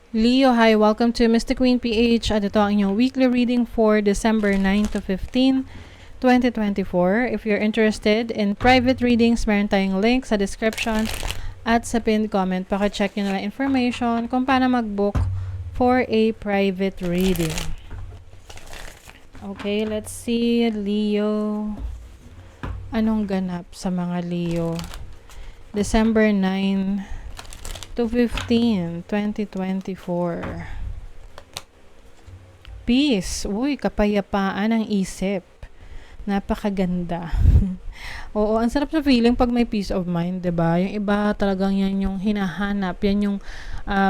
Leo, hi! Welcome to Mystic Queen PH at ito ang inyong weekly reading for December 9 to 15, 2024. If you're interested in private readings, meron tayong link sa description at sa pinned comment. Paki-check nyo na lang information kung paano mag-book for a private reading. Okay, let's see, Leo. Anong ganap sa mga Leo? December 9 to 15, 2024. Peace. Uy, kapayapaan ng isip. Napakaganda. Oo, ang sarap na feeling pag may peace of mind, 'di ba? Yung iba talagang yan yung hinahanap. Yan yung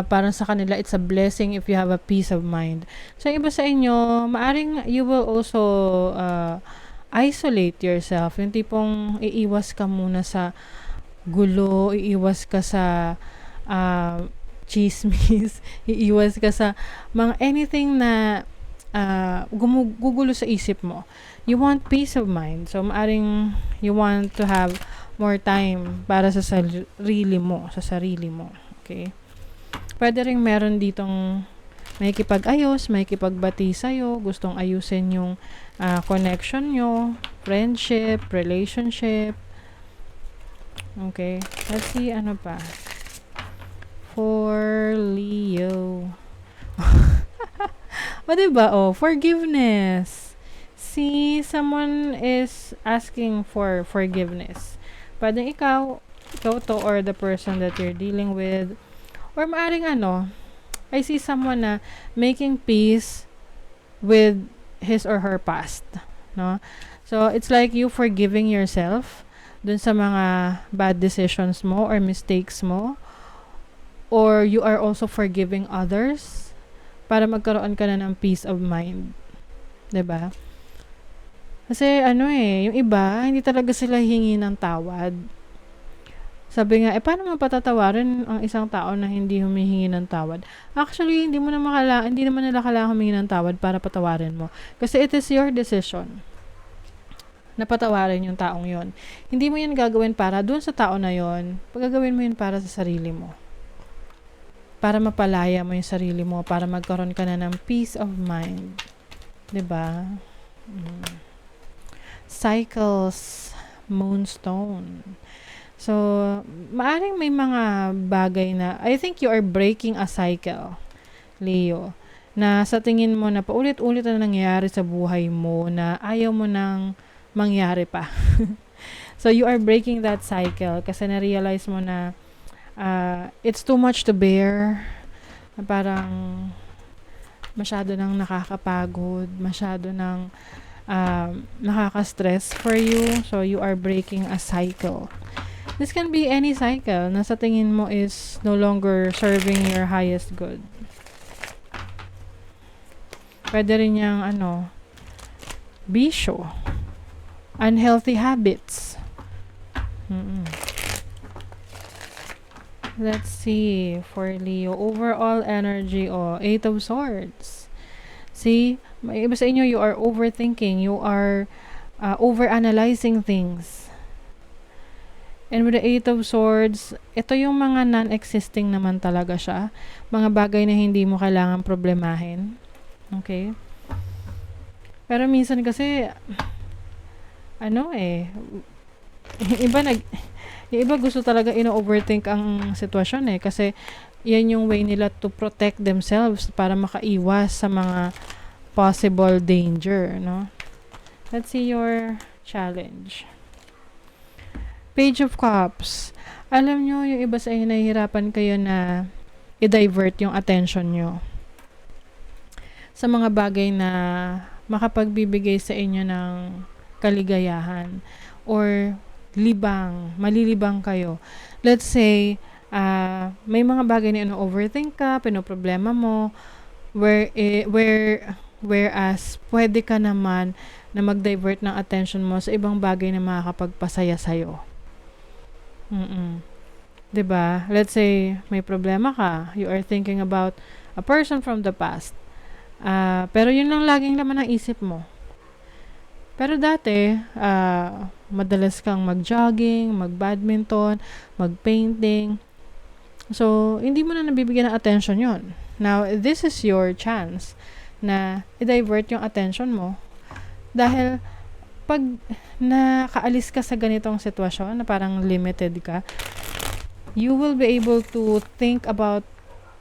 parang sa kanila it's a blessing if you have a peace of mind. So iba sa inyo, maaring you will also isolate yourself. Yung tipong iiwas ka muna sa gulo, iiwas ka sa chismis, iiwas ka sa mga anything na gugulo sa isip mo. You want peace of mind. So, maaring you want to have more time para sa sarili mo. Okay? Pwede rin meron ditong may kipag-ayos, may kipagbati sa'yo, gustong ayusin yung connection nyo, friendship, relationship. Okay? Let's see, ano pa? For Leo. O, diba? Oh, forgiveness. See, someone is asking for forgiveness. Pwedeng ikaw to, or the person that you're dealing with. Or maaring I see someone na making peace with his or her past. No? So, it's like you forgiving yourself dun sa mga bad decisions mo or mistakes mo. Or you are also forgiving others para magkaroon ka na ng peace of mind. 'Di ba? Kasi yung iba, hindi talaga sila hingi ng tawad. Sabi nga, paano mo patatawarin ang isang tao na hindi humihingi ng tawad? Actually, hindi naman nila kailangan humingi ng tawad para patawarin mo. Kasi it is your decision na patawarin yung taong yon. Hindi mo yan gagawin para dun sa tao na yon. Pagagawin mo yun para sa sarili mo. Para mapalaya mo yung sarili mo, para magkaroon ka na ng peace of mind. 'Di ba? Cycles, moonstone. So, maaring may mga bagay na, I think you are breaking a cycle, Leo, na sa tingin mo na paulit-ulit na nangyayari sa buhay mo na ayaw mo nang mangyari pa. So, you are breaking that cycle kasi na-realize mo na it's too much to bear. Parang masyado nang nakakapagod, masyado nang nakaka-stress for you. So, you are breaking a cycle. This can be any cycle na sa tingin mo is no longer serving your highest good. Pwede rin yung bisyo, unhealthy habits. Let's see, for Leo, overall energy, Eight of Swords. See, may iba sa inyo, you are overthinking, you are overanalyzing things. And with the Eight of Swords, ito yung mga non-existing naman talaga siya. Mga bagay na hindi mo kailangan problemahin. Okay? Pero minsan kasi, yung iba gusto talaga ino-overthink ang sitwasyon kasi yan yung way nila to protect themselves para makaiwas sa mga possible danger, no? Let's see your challenge. Page of Cups. Alam nyo, yung iba sa inyo nahihirapan kayo na i-divert yung attention nyo sa mga bagay na makapagbibigay sa inyo ng kaligayahan or malilibang kayo. Let's say, may mga bagay na overthink ka, pinoproblema mo, whereas pwede ka naman na mag-divert ng attention mo sa ibang bagay na makakapagpasaya sa'yo. 'Di ba? Let's say, may problema ka, you are thinking about a person from the past. Pero yun lang laging laman ng isip mo. Pero dati, madalas kang mag-jogging, mag-badminton, mag-painting. So, hindi mo na nabibigyan ng attention yon. Now, this is your chance na i-divert yung attention mo. Dahil, pag nakaalis ka sa ganitong sitwasyon na parang limited ka, you will be able to think about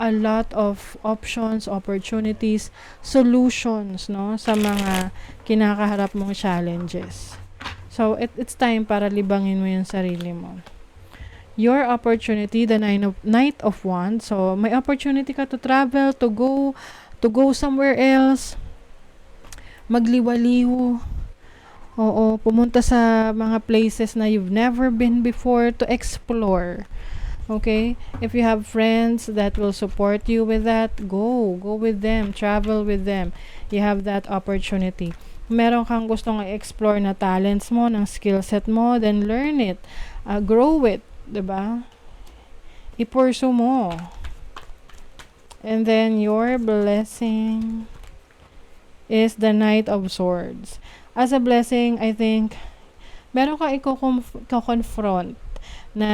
a lot of options, opportunities, solutions, no, sa mga kinakaharap mong challenges. So, it's time para libangin mo yung sarili mo. Your opportunity, the Knight of Wands. So, may opportunity ka to travel, to go somewhere else, magliwaliw. Oo, pumunta sa mga places na you've never been before, to explore. Okay? If you have friends that will support you with that, go with them, travel with them. You have that opportunity. Meron kang gustong i-explore na talents mo, ng skill set mo, then learn it. Grow it, 'di ba? I-pursue mo. And then your blessing is the Knight of Swords. As a blessing, I think meron ka i-confront na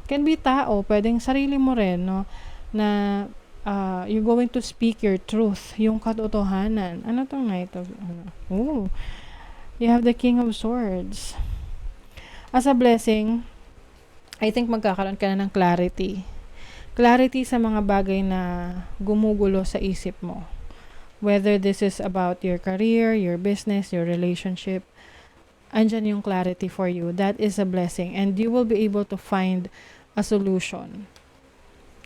can be tao, pwedeng sarili mo rin, no? Na you're going to speak your truth, yung katotohanan. Ano tong Knight of, you have the King of Swords. As a blessing, I think magkakaroon ka na ng clarity. Clarity sa mga bagay na gumugulo sa isip mo. Whether this is about your career, your business, your relationship, andyan yung clarity for you. That is a blessing. And you will be able to find a solution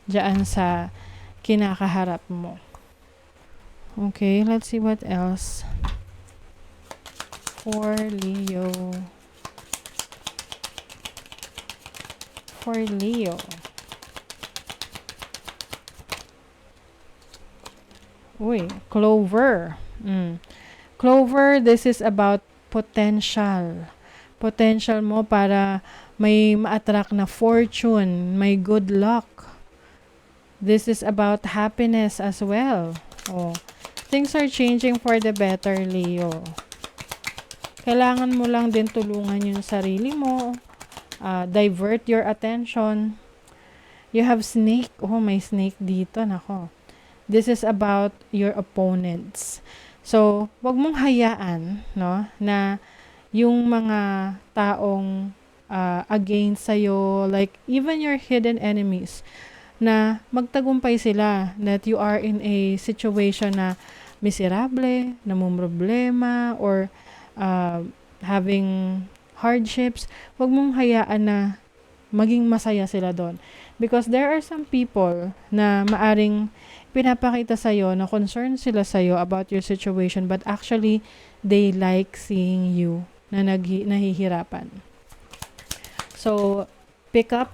diyan sa kinakaharap mo. Okay, let's see what else. For Leo. For Leo. Clover. Clover, this is about potential. Potential mo para may ma-attract na fortune, may good luck. This is about happiness as well. Things are changing for the better, Leo. Kailangan mo lang din tulungan yung sarili mo. Divert your attention. You have snake. May snake dito. Nako. This is about your opponents. So, wag mong hayaan, no, na yung mga taong against sa'yo, like even your hidden enemies, na magtagumpay sila, that you are in a situation na miserable, namumroblema, or having hardships. Wag mong hayaan na maging masaya sila doon. Because there are some people na maaring pinapakita sa'yo na concerned sila sa'yo about your situation, but actually, they like seeing you na nahihirapan. So, pick up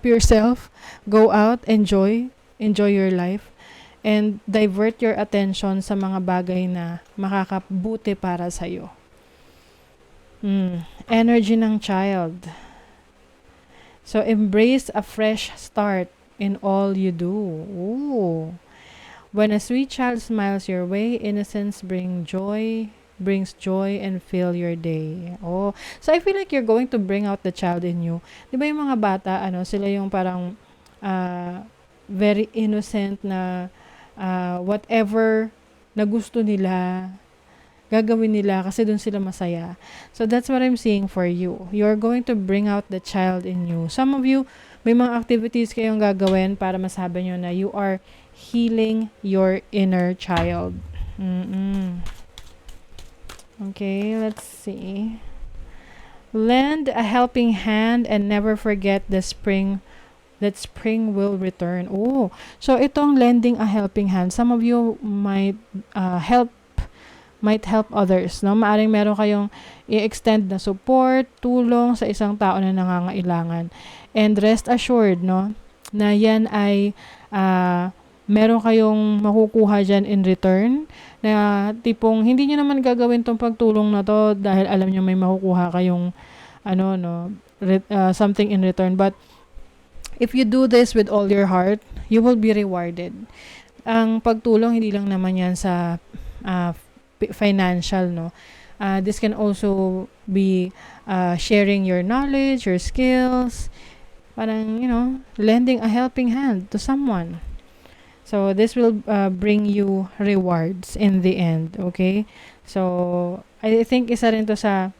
yourself, go out, enjoy your life, and divert your attention sa mga bagay na makakabuti para sa'yo. Energy ng child. So, embrace a fresh start in all you do. When a sweet child smiles your way, innocence brings joy and fill your day. So I feel like you're going to bring out the child in you. 'Di ba yung mga bata, sila yung parang very innocent na whatever na gusto nila, gagawin nila kasi dun sila masaya. So that's what I'm seeing for you. You're going to bring out the child in you. Some of you, may mga activities kayong gagawin para masabi nyo na you are healing your inner child. Okay, let's see. Lend a helping hand and never forget that spring will return. So itong lending a helping hand, some of you might help others, no? Maaring meron kayong i-extend na support, tulong sa isang tao na nangangailangan. And rest assured, no, na yan ay meron kayong makukuha dyan in return, na tipong hindi nyo naman gagawin tong pagtulong na to dahil alam nyo may makukuha kayong something in return. But if you do this with all your heart, you will be rewarded. Ang pagtulong hindi lang naman yan sa financial, no. This can also be sharing your knowledge, your skills, Parang, lending a helping hand to someone. So, this will bring you rewards in the end, okay? So, I think isa rin to sa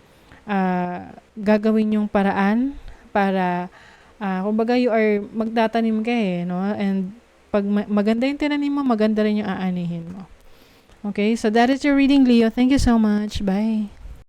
gagawin yung paraan para, kumbaga you are magtatanim ka no? And pag maganda yung tinanim mo, maganda rin yung aanihin mo. Okay, so that is your reading, Leo. Thank you so much. Bye.